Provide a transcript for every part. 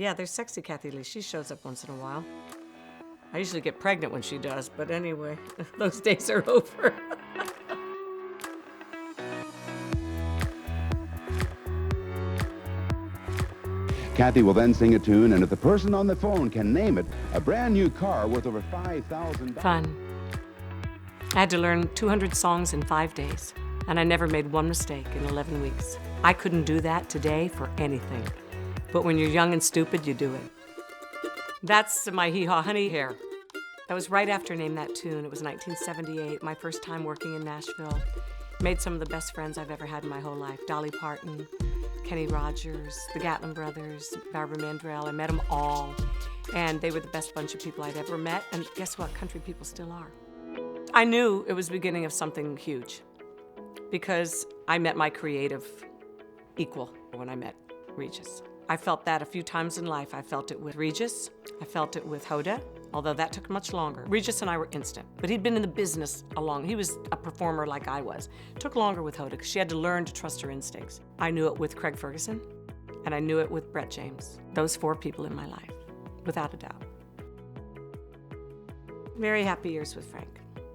Yeah, there's sexy Kathie Lee. She shows up once in a while. I usually get pregnant when she does, but anyway, those days are over. Kathie will then sing a tune, and if the person on the phone can name it, a brand new car worth over $5,000. Fun. I had to learn 200 songs in 5 days, and I never made one mistake in 11 weeks. I couldn't do that today for anything. But when you're young and stupid, you do it. That's my hee-haw honey hair. That was right after Name That Tune. It was 1978, my first time working in Nashville. Made some of the best friends I've ever had in my whole life. Dolly Parton, Kenny Rogers, the Gatlin Brothers, Barbara Mandrell. I met them all. And they were the best bunch of people I'd ever met. And guess what? Country people still are. I knew it was the beginning of something huge because I met my creative equal when I met Regis. I felt that a few times in life. I felt it with Regis. I felt it with Hoda, although that took much longer. Regis and I were instant, but he'd been in the business he was a performer like I was. It took longer with Hoda because she had to learn to trust her instincts. I knew it with Craig Ferguson, and I knew it with Brett James. Those 4 people in my life, without a doubt. Very happy years with Frank.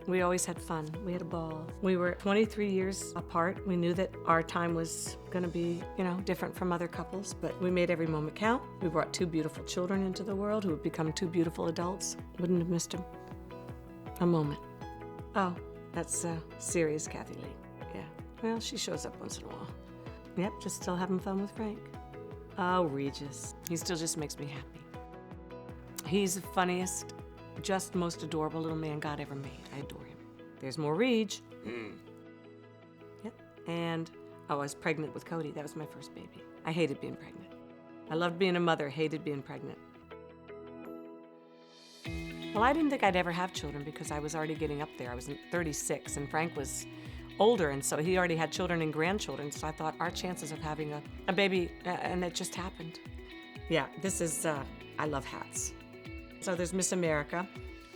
We always had fun. We had a ball. We were 23 years apart. We knew that our time was gonna be, different from other couples, but we made every moment count. We brought 2 beautiful children into the world who would become 2 beautiful adults. Wouldn't have missed a moment. Oh, that's serious Kathie Lee. Yeah, well, she shows up once in a while. Yep, just still having fun with Frank. Oh, Regis. He still just makes me happy. He's the funniest, just most adorable little man God ever made. I adore him. There's more Reg. Yep. And I was pregnant with Cody. That was my first baby. I hated being pregnant. I loved being a mother, hated being pregnant. Well, I didn't think I'd ever have children because I was already getting up there. I was 36 and Frank was older, and so he already had children and grandchildren, so I thought our chances of having a baby, and it just happened. Yeah, this is, I love hats. So there's Miss America.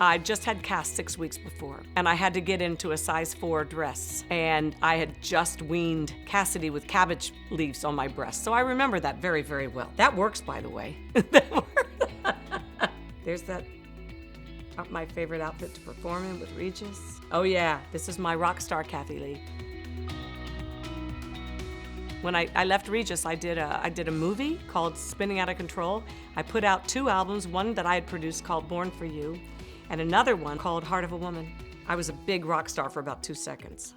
I just had cast 6 weeks before, and I had to get into a size 4 dress, and I had just weaned Cassidy with cabbage leaves on my breast, so I remember that very, very well. That works, by the way. There's that, my favorite outfit to perform in with Regis. Oh yeah, this is my rock star Kathie Lee. When I left Regis, I did a movie called Spinning Out of Control. I put out 2 albums, one that I had produced called Born for You, and another one called Heart of a Woman. I was a big rock star for about 2 seconds.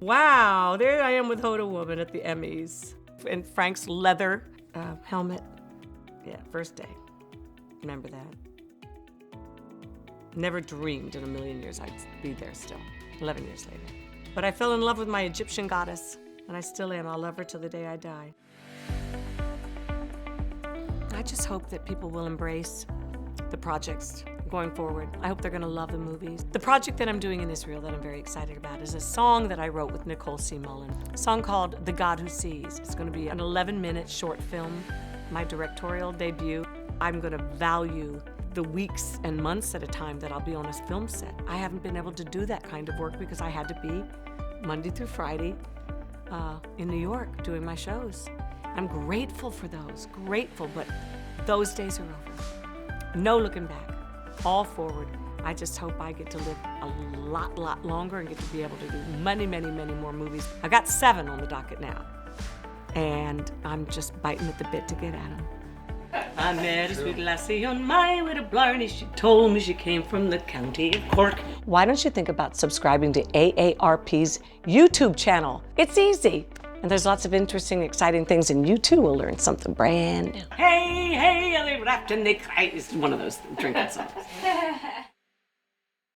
Wow, there I am with Hoda Woman at the Emmys. In Frank's leather helmet. Yeah, first day. Remember that. Never dreamed in a million years I'd be there still, 11 years later. But I fell in love with my Egyptian goddess. And I still am. I'll love her till the day I die. I just hope that people will embrace the projects going forward. I hope they're going to love the movies. The project that I'm doing in Israel that I'm very excited about is a song that I wrote with Nicole C. Mullen, a song called The God Who Sees. It's going to be an 11-minute short film, my directorial debut. I'm going to value the weeks and months at a time that I'll be on a film set. I haven't been able to do that kind of work because I had to be Monday through Friday in New York doing my shows. I'm grateful for those, grateful, but those days are over. No looking back, all forward. I just hope I get to live a lot longer and get to be able to do many more movies. I got 7 on the docket now, and I'm just biting at the bit to get at them. I met a sweet lassie on my way to Blarney. She told me she came from the county of Cork. Why don't you think about subscribing to AARP's YouTube channel? It's easy. And there's lots of interesting, exciting things, and you too will learn something brand new. Hey, they rapped and they cried. It's one of those drinking songs.